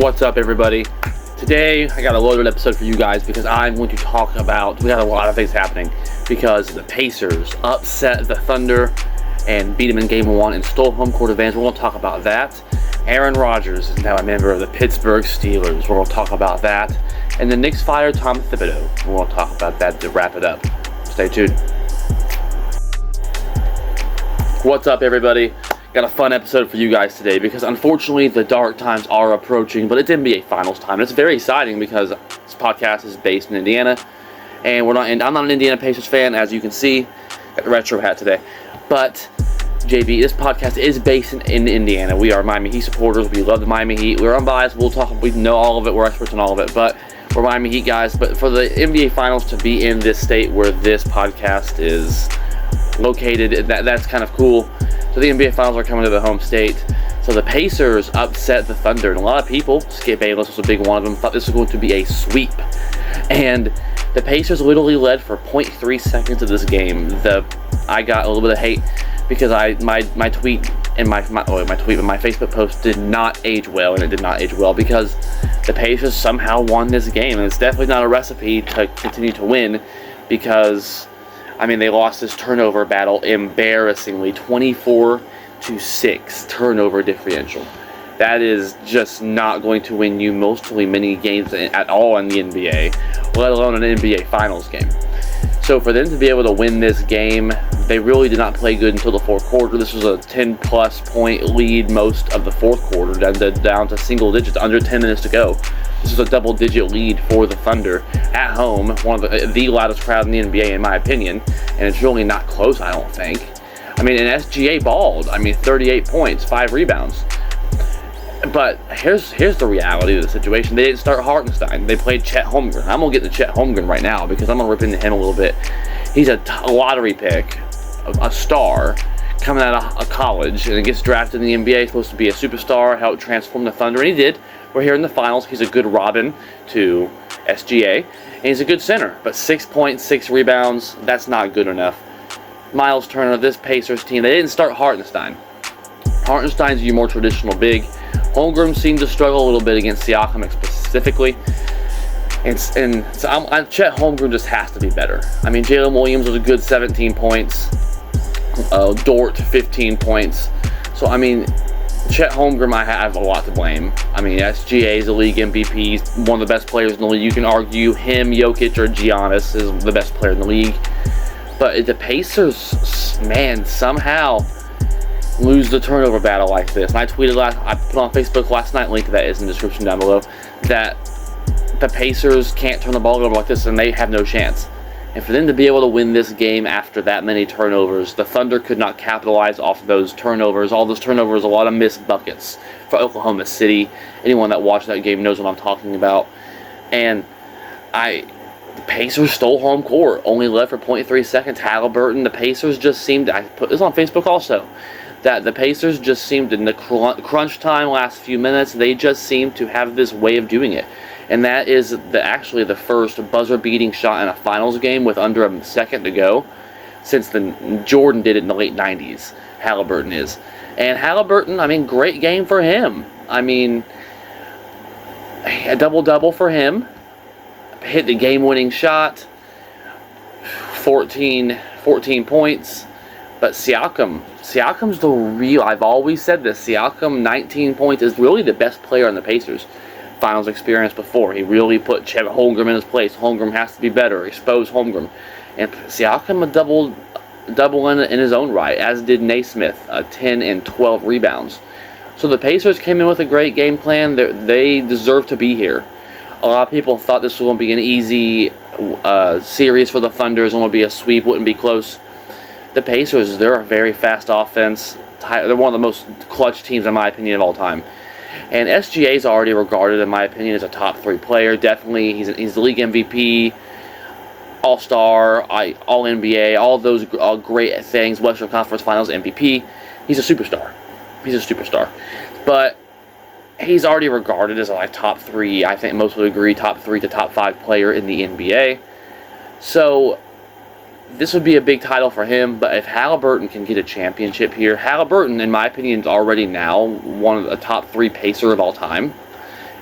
What's up, everybody? Today I got a loaded episode for you guys because I'm going to talk about, we got a lot of things happening because the Pacers upset the Thunder and beat them in Game 1 and stole home court advantage. We're going to talk about that. Aaron Rodgers is now a member of the Pittsburgh Steelers. We're going to talk about that. And the Knicks fired Tom Thibodeau. We're going to talk about that to wrap it up. Stay tuned. What's up, everybody? Got a fun episode for you guys today because unfortunately the dark times are approaching, but it's NBA Finals time. And it's very exciting because this podcast is based in Indiana, and I'm not an Indiana Pacers fan, as you can see. Got the retro hat today, but JB, this podcast is based in Indiana. We are Miami Heat supporters. We love the Miami Heat. We're unbiased. We know all of it. We're experts in all of it, but we're Miami Heat guys. But for the NBA Finals to be in this state where this podcast is located, that's kind of cool. So the NBA Finals are coming to the home state. So the Pacers upset the Thunder. And a lot of people, Skip Bayless was a big one of them, thought this was going to be a sweep. And the Pacers literally led for 0.3 seconds of this game. I got a little bit of hate because my tweet and my Facebook post did not age well. And it did not age well because the Pacers somehow won this game. And it's definitely not a recipe to continue to win because they lost this turnover battle embarrassingly, 24-6 turnover differential. That is just not going to win you many games at all in the NBA, let alone an NBA Finals game. So for them to be able to win this game, they really did not play good until the fourth quarter. This was a 10-plus point lead most of the fourth quarter, down to single digits, under 10 minutes to go. This is a double-digit lead for the Thunder at home, one of the loudest crowd in the NBA, in my opinion, and it's really not close, I don't think. And SGA balled. 38 points, 5 rebounds. But here's the reality of the situation. They didn't start Hartenstein. They played Chet Holmgren. I'm going to get to Chet Holmgren right now because I'm going to rip into him a little bit. He's a lottery pick, a star, coming out of college, and gets drafted in the NBA, supposed to be a superstar, help transform the Thunder, and he did. We're here in the finals. He's a good Robin to SGA, and he's a good center. But 6 points, 6 rebounds, that's not good enough. Miles Turner, this Pacers team, they didn't start Hartenstein. Hartenstein's your more traditional big. Holmgren seemed to struggle a little bit against Siakam specifically. And Chet Holmgren just has to be better. Jalen Williams was a good 17 points. Dort, 15 points. So, Chet Holmgren, I have a lot to blame. SGA is the league MVP. He's one of the best players in the league. You can argue him, Jokic, or Giannis is the best player in the league. But the Pacers, somehow lose the turnover battle like this. And I put on Facebook last night, link to that is in the description down below, that the Pacers can't turn the ball over like this and they have no chance. And for them to be able to win this game after that many turnovers, the Thunder could not capitalize off of those turnovers. All those turnovers, a lot of missed buckets for Oklahoma City. Anyone that watched that game knows what I'm talking about. And the Pacers stole home court, only led for 0.3 seconds. Halliburton, the Pacers just seemed, I put this on Facebook also, that the Pacers just seemed in the crunch time last few minutes, they just seemed to have this way of doing it. And that is actually the first buzzer-beating shot in a finals game with under a second to go since Jordan did it in the late 90s. Halliburton is. And Halliburton, great game for him. A double-double for him. Hit the game-winning shot. 14 points. But Siakam's the real, I've always said this, Siakam, 19 points, is really the best player on the Pacers finals experience before. He really put Chet Holmgren in his place. Holmgren has to be better. Expose Holmgren. And Siakam a double in his own right, as did Naismith, 10 and 12 rebounds. So the Pacers came in with a great game plan. They deserve to be here. A lot of people thought this was going to be an easy series for the Thunder. It was going to be a sweep, wouldn't be close. The Pacers, they're a very fast offense. They're one of the most clutch teams, in my opinion, of all time. And SGA is already regarded, in my opinion, as a top 3 player. Definitely, he's the league MVP, All-Star, All-NBA, all those great things. Western Conference Finals MVP. He's a superstar. But he's already regarded as a top 3. I think most would agree, top 3 to top 5 player in the NBA. So this would be a big title for him, but if Halliburton can get a championship here, Halliburton, in my opinion, is already now one of the top 3 Pacer of all time.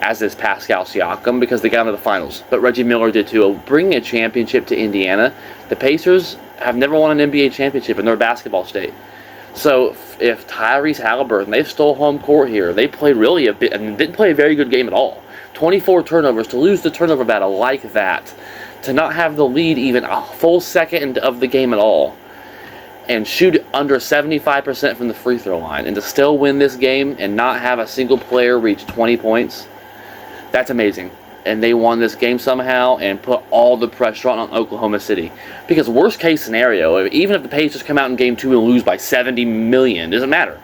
as is Pascal Siakam, because they got into the finals. But Reggie Miller did too. Bringing a championship to Indiana, the Pacers have never won an NBA championship in their basketball state. So if Tyrese Halliburton, they stole home court here. They played really a bit and didn't play a very good game at all. 24 turnovers, to lose the turnover battle like that, to not have the lead even a full second of the game at all, and shoot under 75% from the free throw line, and to still win this game and not have a single player reach 20 points, that's amazing. And they won this game somehow and put all the pressure on Oklahoma City. Because worst case scenario, even if the Pacers come out in game 2 and lose by 70 million, doesn't matter.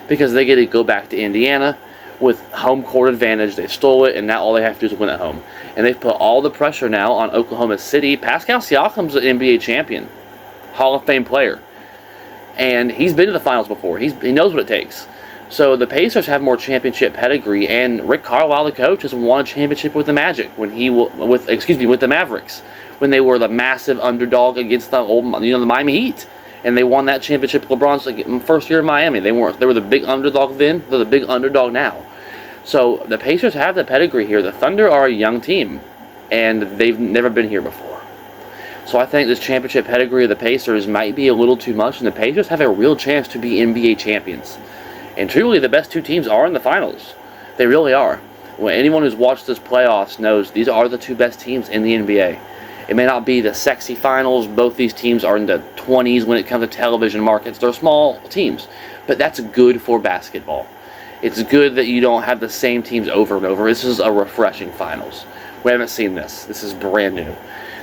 Because they get to go back to Indiana with home court advantage. They stole it, and now all they have to do is win at home. And they've put all the pressure now on Oklahoma City. Pascal Siakam's an NBA champion, Hall of Fame player. And he's been to the finals before. He knows what it takes. So the Pacers have more championship pedigree, and Rick Carlisle, the coach, has won a championship with the Magic with the Mavericks, when they were the massive underdog against the the Miami Heat, and they won that championship. LeBron's first year in Miami. They were the big underdog then. They're the big underdog now. So the Pacers have the pedigree here. The Thunder are a young team, and they've never been here before. So I think this championship pedigree of the Pacers might be a little too much, and the Pacers have a real chance to be NBA champions. And truly, the best two teams are in the finals. They really are. Well, anyone who's watched this playoffs knows these are the two best teams in the NBA. It may not be the sexy finals. Both these teams are in the 20s when it comes to television markets. They're small teams, but that's good for basketball. It's good that you don't have the same teams over and over. This is a refreshing finals. We haven't seen this. This is brand new.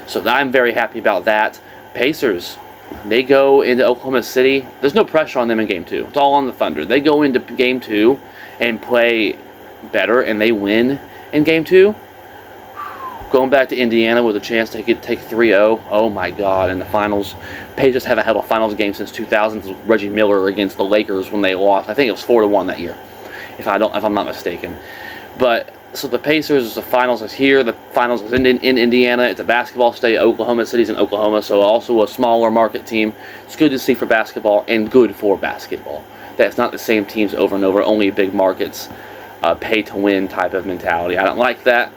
So I'm very happy about that. Pacers, they go into Oklahoma City. There's no pressure on them in Game 2. It's all on the Thunder. They go into Game 2 and play better, and they win in Game 2. Going back to Indiana with a chance to take 3-0. Oh my God! In the finals, Pacers haven't had a finals game since 2000 with Reggie Miller against the Lakers when they lost. I think it was 4-1 that year, if I'm not mistaken. But so the Pacers, the finals is here. The finals is in Indiana. It's a basketball state. Oklahoma City's in Oklahoma, so also a smaller market team. It's good to see for basketball and good for basketball. That's not the same teams over and over, only big markets, pay to win type of mentality. I don't like that.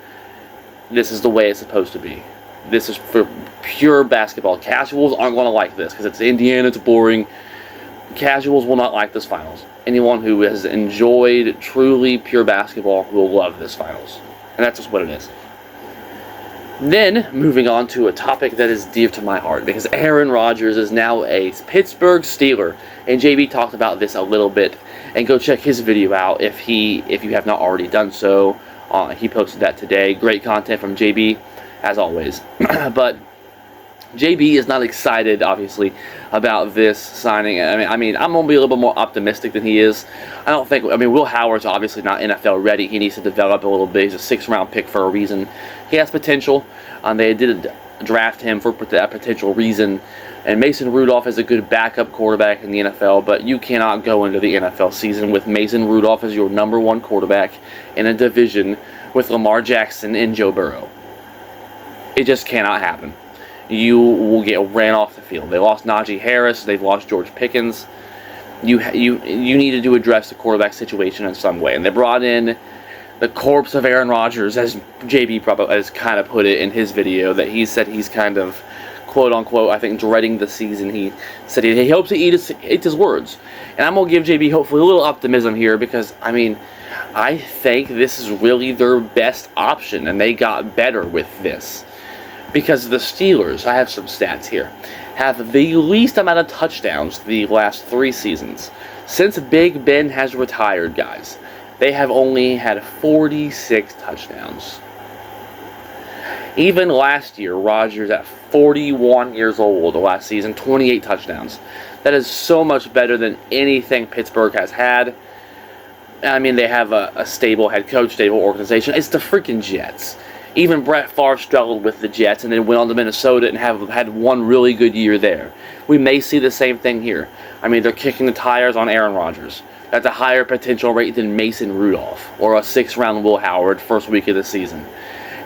This is the way it's supposed to be. This is for pure basketball. Casuals aren't going to like this because it's Indiana, it's boring. Casuals will not like this finals. Anyone who has enjoyed truly pure basketball will love this finals. And that's just what it is. Then, moving on to a topic that is dear to my heart, because Aaron Rodgers is now a Pittsburgh Steeler. And JB talked about this a little bit. And go check his video out if you have not already done so. He posted that today. Great content from JB, as always. But JB is not excited, obviously, about this signing. I mean, I'm going to be a little bit more optimistic than he is. Will Howard's obviously not NFL ready. He needs to develop a little bit. He's a 6th-round pick for a reason. He has potential. They did draft him for that potential reason. And Mason Rudolph is a good backup quarterback in the NFL, but you cannot go into the NFL season with Mason Rudolph as your number 1 quarterback in a division with Lamar Jackson and Joe Burrow. It just cannot happen. You will get ran off the field. They lost Najee Harris. They've lost George Pickens. You need to address the quarterback situation in some way. And they brought in the corpse of Aaron Rodgers, as JB probably has kind of put it in his video, that he said he's kind of, quote unquote, I think, dreading the season. He said he hopes to eat his words. And I'm going to give JB hopefully a little optimism here because, I think this is really their best option, and they got better with this. Because the Steelers, I have some stats here, have the least amount of touchdowns the last 3 seasons. Since Big Ben has retired, guys, they have only had 46 touchdowns. Even last year, Rodgers at 41 years old, last season, 28 touchdowns. That is so much better than anything Pittsburgh has had. They have a stable head coach, stable organization. It's the freaking Jets. Even Brett Favre struggled with the Jets and then went on to Minnesota and had one really good year there. We may see the same thing here. They're kicking the tires on Aaron Rodgers. That's a higher potential rate than Mason Rudolph or a 6th-round Will Howard first week of the season.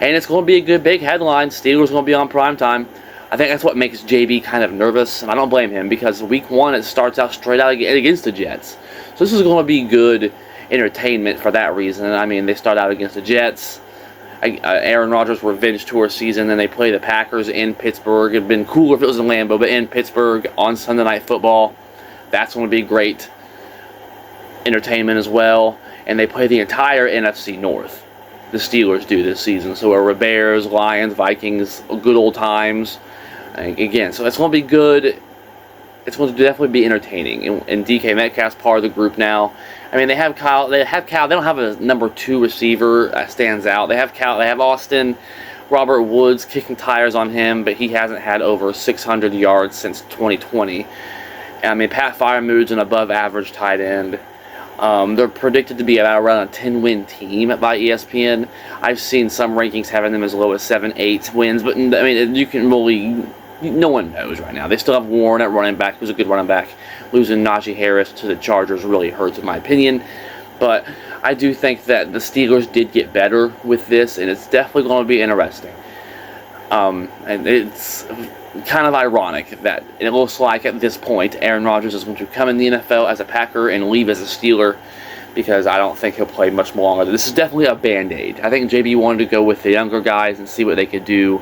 And it's going to be a good big headline. Steelers going to be on primetime. I think that's what makes JB kind of nervous, and I don't blame him because week 1 it starts out straight out against the Jets. So this is going to be good entertainment for that reason. I mean, they start out against the Jets. Aaron Rodgers' revenge tour season, and they play the Packers in Pittsburgh. It'd been cooler if it was in Lambeau, but in Pittsburgh on Sunday Night Football. That's going to be great entertainment as well. And they play the entire NFC North. The Steelers do this season. So are Bears, Lions, Vikings, good old times. Again, so it's going to be good. It's going to definitely be entertaining. And DK Metcalf's part of the group now. I mean, they have Kyle. They don't have a number 2 receiver that stands out. They have Cal. They have Austin. Robert Woods kicking tires on him, but he hasn't had over 600 yards since 2020. I mean, Pat Fryermuth's an above-average tight end. They're predicted to be around a 10-win team by ESPN. I've seen some rankings having them as low as 7-8 wins, but I mean, you can really, no one knows right now. They still have Warren at running back, who's a good running back. Losing Najee Harris to the Chargers really hurts, in my opinion. But I do think that the Steelers did get better with this, and it's definitely going to be interesting. And it's kind of ironic that it looks like at this point Aaron Rodgers is going to come in the NFL as a Packer and leave as a Steeler, because I don't think he'll play much longer. This is definitely a Band-Aid. I think JB wanted to go with the younger guys and see what they could do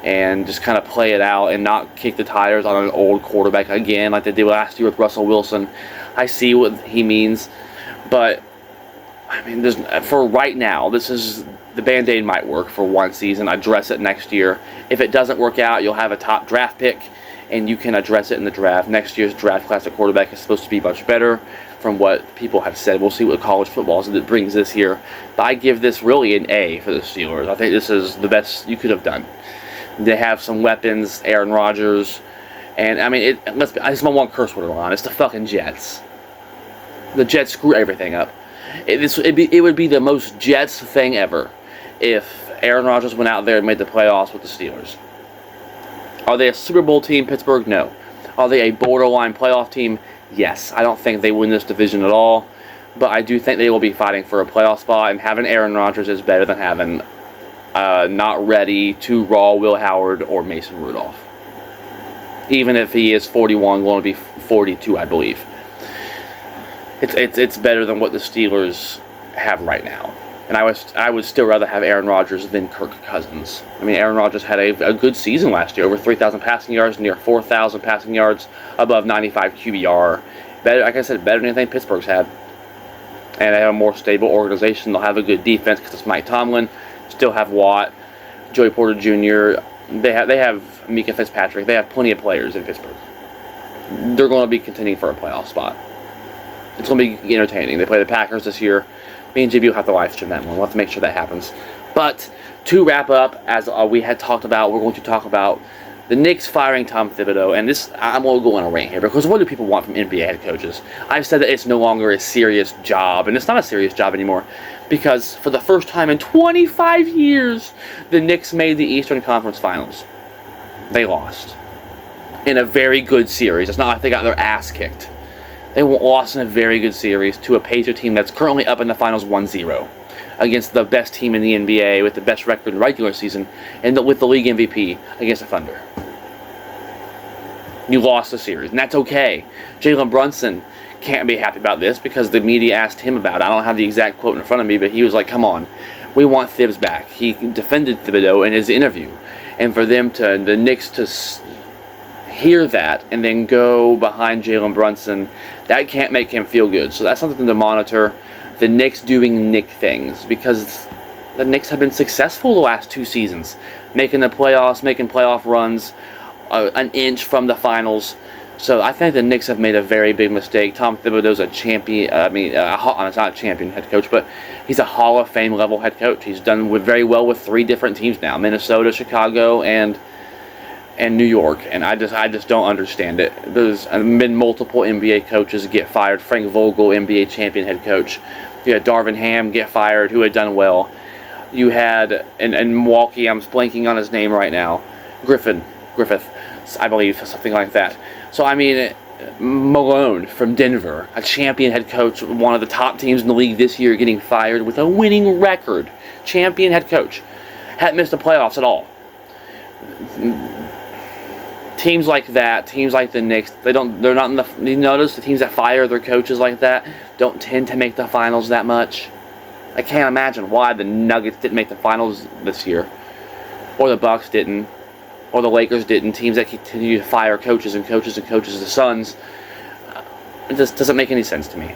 and just kind of play it out and not kick the tires on an old quarterback again like they did last year with Russell Wilson. I see what he means, but I mean, for right now, this is the Band-Aid might work for one season. Address it next year. If it doesn't work out, you'll have a top draft pick, and you can address it in the draft. Next year's draft class at quarterback is supposed to be much better from what people have said. We'll see what college football brings this year. But I give this really an A for the Steelers. I think this is the best you could have done. They have some weapons, Aaron Rodgers, and I mean, it's my one curse word on. It's the fucking Jets. The Jets screw everything up. It would be the most Jets thing ever if Aaron Rodgers went out there and made the playoffs with the Steelers. Are they a Super Bowl team, Pittsburgh? No. Are they a borderline playoff team? Yes. I don't think they win this division at all, but I do think they will be fighting for a playoff spot, and having Aaron Rodgers is better than having not ready, too raw Will Howard or Mason Rudolph. Even if he is 41, going to be 42, I believe. It's better than what the Steelers have right now. And I would still rather have Aaron Rodgers than Kirk Cousins. I mean, Aaron Rodgers had a good season last year, over 3,000 passing yards, near 4,000 passing yards, above 95 QBR. Better, like I said, better than anything Pittsburgh's had. And they have a more stable organization. They'll have a good defense because it's Mike Tomlin. Still have Watt, Joey Porter Jr. They have Mika Fitzpatrick. They have plenty of players in Pittsburgh. They're going to be contending for a playoff spot. It's going to be entertaining. They play the Packers this year. Me and JB will have to live stream that one. We'll have to make sure that happens. But to wrap up, as we had talked about, we're going to talk about the Knicks firing Tom Thibodeau. And this, I'm going to go on a rant here, because what do people want from NBA head coaches? I've said that it's no longer a serious job, and it's not a serious job anymore, because for the first time in 25 years, the Knicks made the Eastern Conference Finals. They lost in a very good series. It's not like they got their ass kicked. They lost in a very good series to a Pacer team that's currently up in the finals 1-0 against the best team in the NBA with the best record in the regular season and with the league MVP against the Thunder. You lost the series, and that's okay. Jalen Brunson can't be happy about this because the media asked him about it. I don't have the exact quote in front of me, but he was like, come on, we want Thibs back. He defended Thibodeau in his interview. And for them the Knicks to hear that and then go behind Jalen Brunson, that can't make him feel good. So that's something to monitor. The Knicks doing Knick things, because the Knicks have been successful the last 2 seasons, making the playoffs, making playoff runs, an inch from the finals. So I think the Knicks have made a very big mistake. Tom Thibodeau's a champion. It's not a champion head coach, but he's a Hall of Fame level head coach. He's done very well with 3 different teams now: Minnesota, Chicago, and New York. And I just don't understand it. There's been multiple NBA coaches get fired. Frank Vogel, NBA champion head coach. You had Darvin Ham get fired, who had done well. You had in Milwaukee, I'm blanking on his name right now, Griffith, I believe, something like that. So I mean, Malone from Denver, a champion head coach, one of the top teams in the league this year, getting fired with a winning record. Champion head coach, hadn't missed the playoffs at all. teams like that, teams like the Knicks, they're not in the, you notice the teams that fire their coaches like that don't tend to make the finals that much. I can't imagine why the Nuggets didn't make the finals this year, or the Bucks didn't, or the Lakers didn't. Teams that continue to fire coaches and coaches and coaches. The Suns, it just doesn't make any sense to me.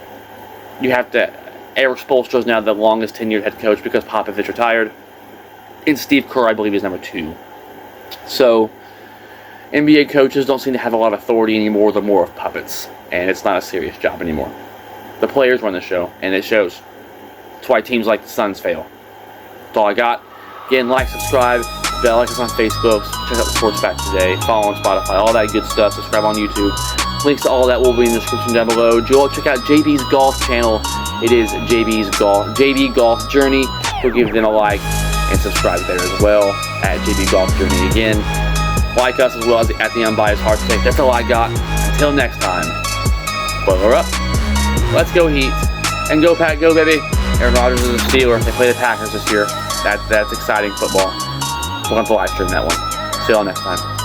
You have to. Eric Spoelstra is now the longest tenured head coach because Popovich retired, and Steve Kerr, I believe, is number 2. So NBA coaches don't seem to have a lot of authority anymore. They're more of puppets, and it's not a serious job anymore. The players run the show, and it shows. That's why teams like the Suns fail. That's all I got. Again, like, subscribe, like us on Facebook, check out the Sports Back Today, follow on Spotify, all that good stuff. Subscribe on YouTube. Links to all that will be in the description down below. Check out JB's Golf channel. It is JB Golf Journey. Go give them a like and subscribe there as well at JB Golf Journey. Again, like us as well as at the Unbiased Hard Take. That's all I got. Until next time, spoiler up. Let's go Heat. And go Pack, go baby. Aaron Rodgers is a Steeler. They play the Packers this year. That's exciting football. We'll have to live stream that one. See y'all next time.